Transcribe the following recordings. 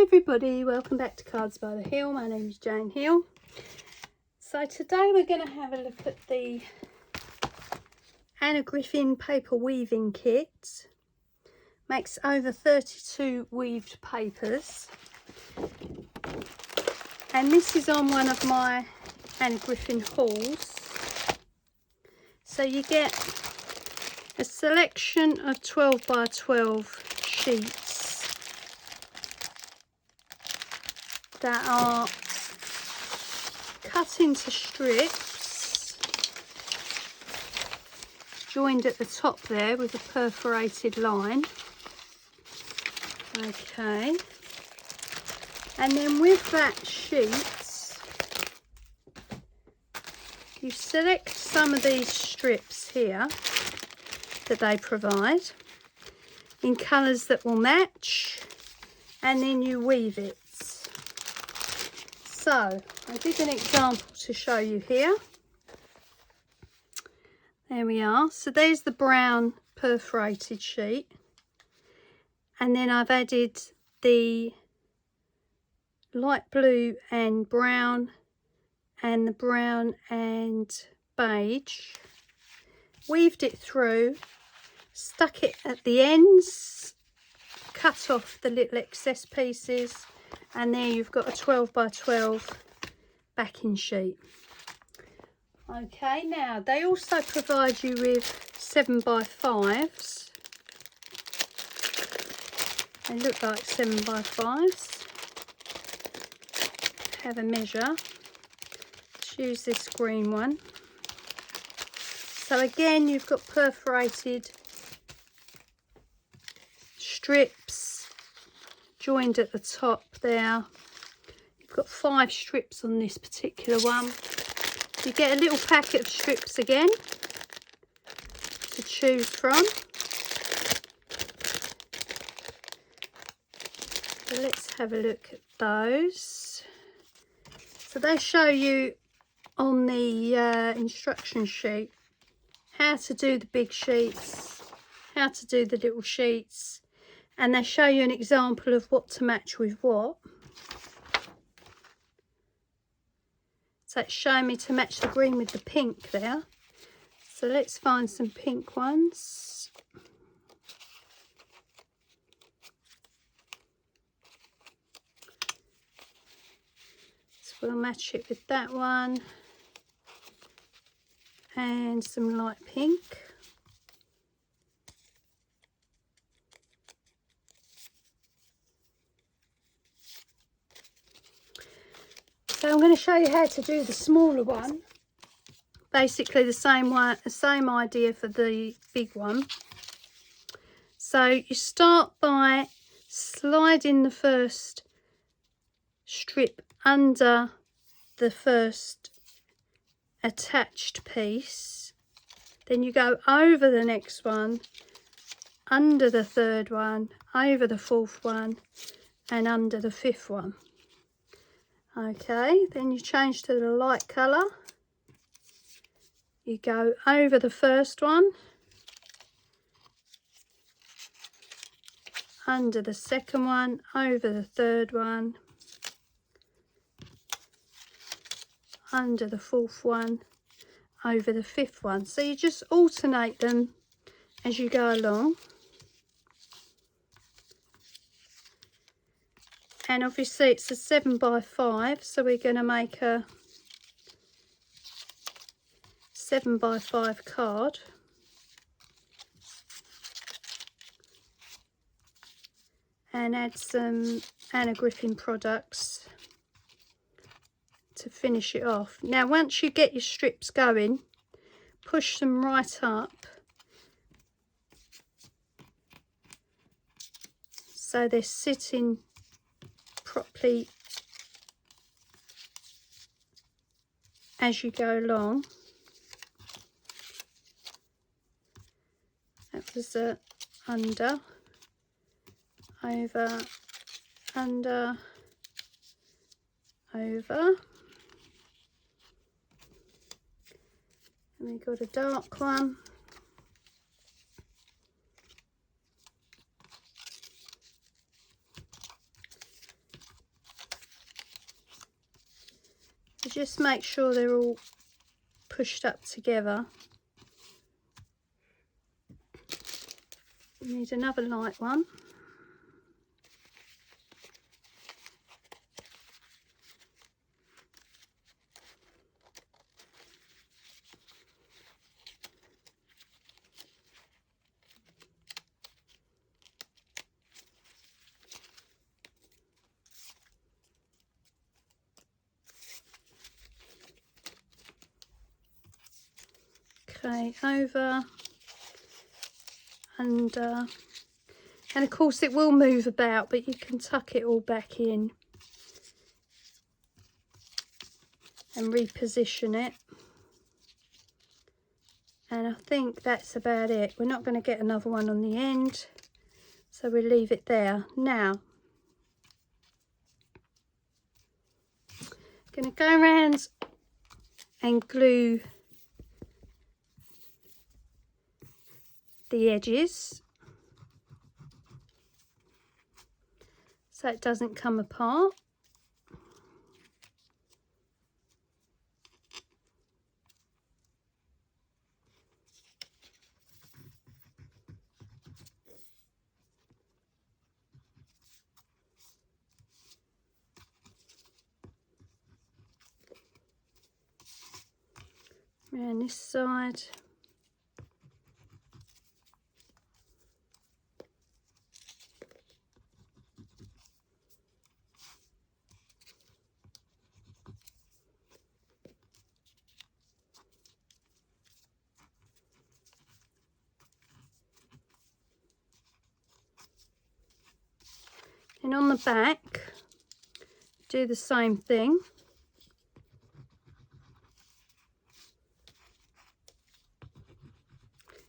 everybody, welcome back to Cards by the Hill. My name is Jane Hill. So today we're going to have a look at the Griffin paper weaving kit. Makes over 32 weaved papers, and this is on one of my Griffin hauls. So you get a selection of 12 by 12 sheets that are cut into strips, joined at the top there with a perforated line. Okay, and then with that sheet you select some of these strips here that they provide in colours that will match, and then you weave it. So I did an example to show you here. There we are. So there's the brown perforated sheet, and then I've added the light blue and brown and the brown and beige, weaved it through, stuck it at the ends, cut off the little excess pieces, and there you've got a 12 by 12 backing sheet. Okay, now they also provide you with 7 by 5s. They look like 7 by 5s. Have a measure. Choose this green one. So again, you've got perforated strips joined at the top there. You've got 5 strips on this particular one. You get a little packet of strips again to choose from. So let's have a look at those. So they show you on the instruction sheet how to do the big sheets, how to do the little sheets, and they show you an example of what to match with what. So it's showing me to match the green with the pink there. So let's find some pink ones. So we'll match it with that one and some light pink. So I'm going to show you how to do the smaller one. Basically the same idea for the big one. So you start by sliding the first strip under the first attached piece. Then you go over the next one, under the third one, over the fourth one, and under the fifth one. Okay, then you change to the light colour. You go over the first one, under the second one, over the third one, under the fourth one, over the fifth one. So you just alternate them as you go along. And obviously it's a 7 by 5, so we're going to make a 7 by 5 card. And add some Griffin products to finish it off. Now once you get your strips going, push them right up so they're sitting properly as you go along. That was under, over, under, over. And we got a dark one. So just make sure they're all pushed up together. You need another light one. Okay, over, under, and of course it will move about, but you can tuck it all back in and reposition it. And I think that's about it. We're not going to get another one on the end, so we'll leave it there. Now, I'm going to go around and glue the edges so it doesn't come apart. Around this side. And on the back, do the same thing.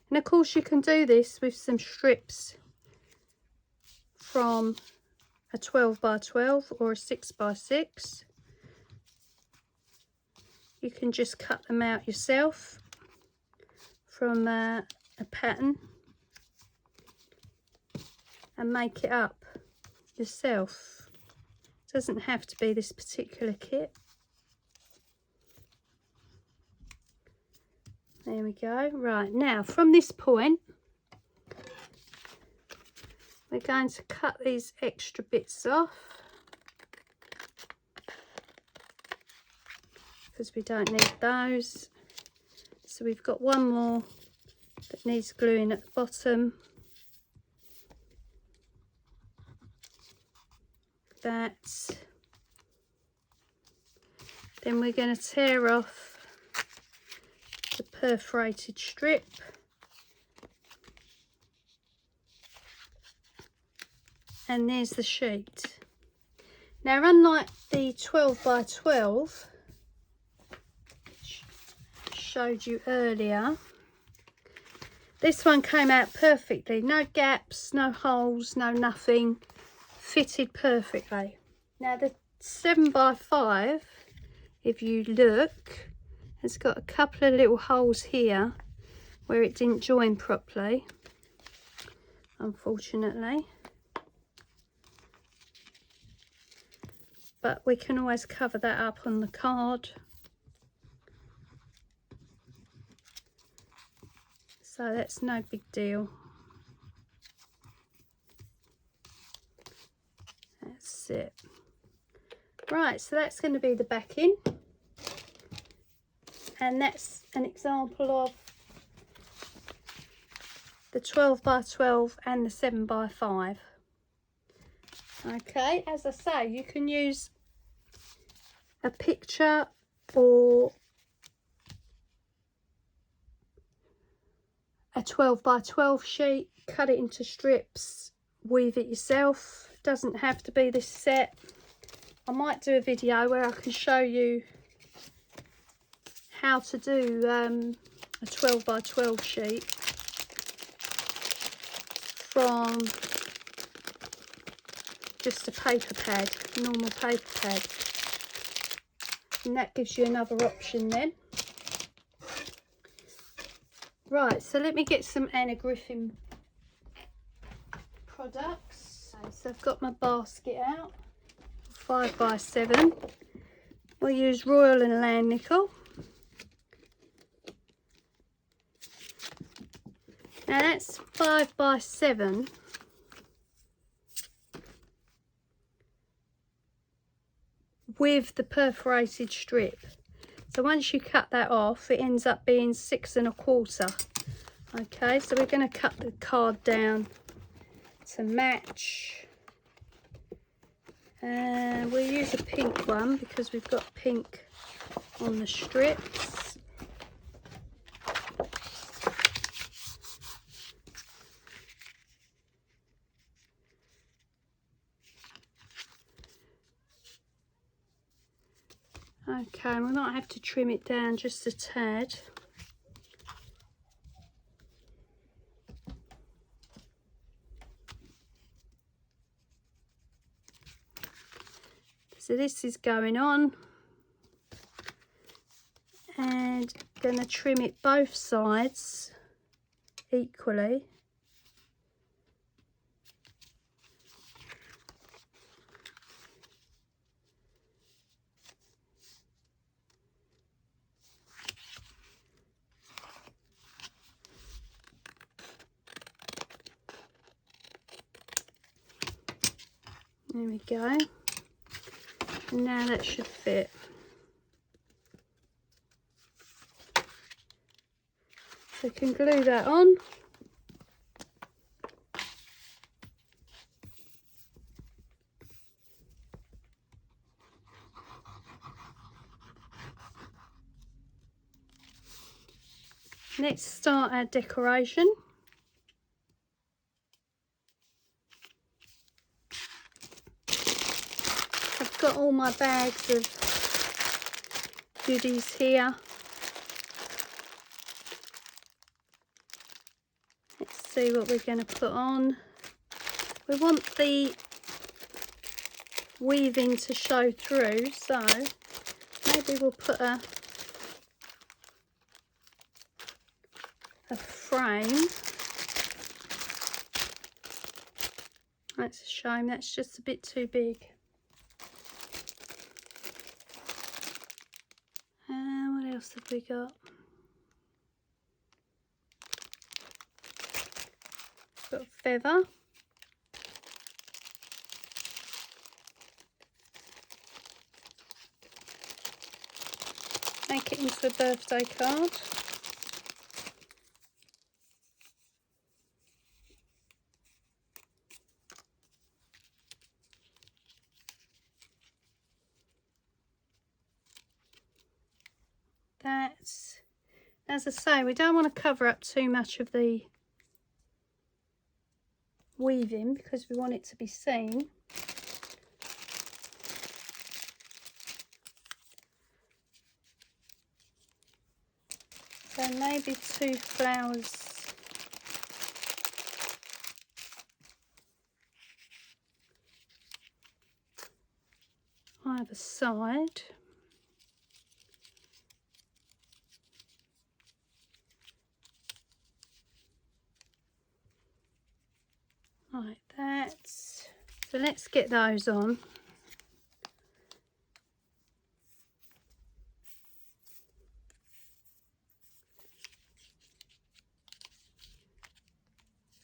And of course you can do this with some strips from a 12 by 12 or a 6 by 6. You can just cut them out yourself from a pattern and make it up yourself. It doesn't have to be this particular kit. There we go. Right, now from this point we're going to cut these extra bits off because we don't need those. So we've got one more that needs gluing at the bottom. That. Then we're going to tear off the perforated strip. And there's the sheet. Now, unlike the 12 by 12 which I showed you earlier, this one came out perfectly. No gaps, no holes, no nothing. Fitted perfectly. Now the 7 by 5, if you look, has got a couple of little holes here where it didn't join properly, unfortunately. But we can always cover that up on the card. So that's no big deal. That's it. Right, so that's going to be the backing. And that's an example of the 12 by 12 and the 7 by 5. Okay, as I say, you can use a picture or a 12 by 12 sheet, cut it into strips, weave it yourself. Doesn't have to be this set. I might do a video where I can show you how to do a 12 by 12 sheet from just a paper pad, normal paper pad, and that gives you another option then. Right, so let me get some Griffin products. So I've got my basket out, 5 by 7. We'll use Royal and Land Nickel. Now that's 5 by 7. With the perforated strip. So once you cut that off, it ends up being 6 1/4. Okay, so we're going to cut the card down to match. And we'll use a pink one because we've got pink on the strips. Okay, we might have to trim it down just a tad. So this is going on, and going to trim it both sides equally. There we go. And now that should fit. So you can glue that on. Let's start our decoration. I've got all my bags of goodies here. Let's see what we're going to put on. We want the weaving to show through, so maybe we'll put a frame. That's a shame, that's just a bit too big. What else have we got? Got a feather. Make it into a birthday card. That's, as I say, we don't want to cover up too much of the weaving because we want it to be seen. So maybe 2 flowers either side. Like that. So let's get those on.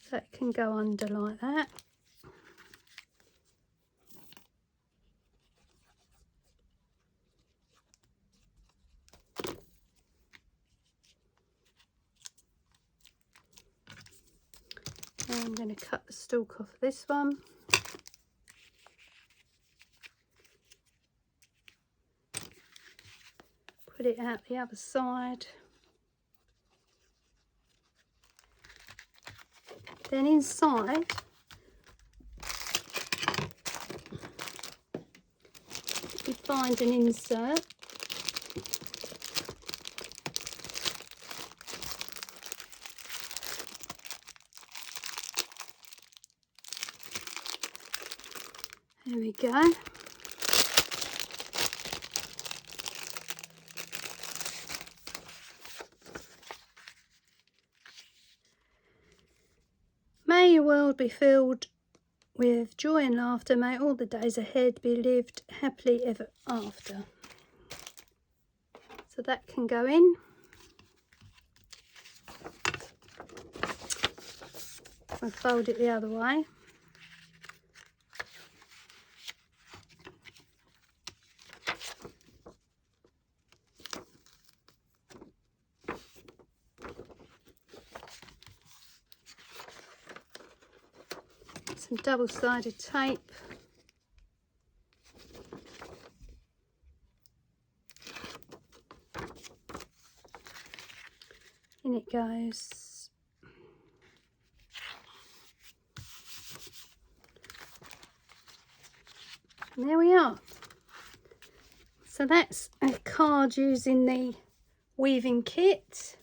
So it can go under like that. And I'm going to cut the stalk off of this one. Put it out the other side. Then inside, you find an insert. There we go. May your world be filled with joy and laughter. May all the days ahead be lived happily ever after. So that can go in. I'll fold it the other way. Some double-sided tape. In it goes. And there we are. So that's a card using the weaving kit.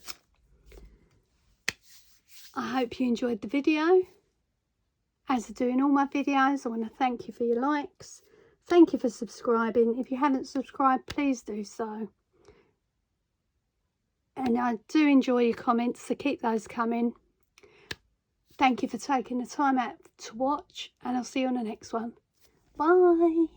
I hope you enjoyed the video. As I do in all my videos, I want to thank you for your likes. Thank you for subscribing. If you haven't subscribed, please do so. And I do enjoy your comments, so keep those coming. Thank you for taking the time out to watch, and I'll see you on the next one. Bye.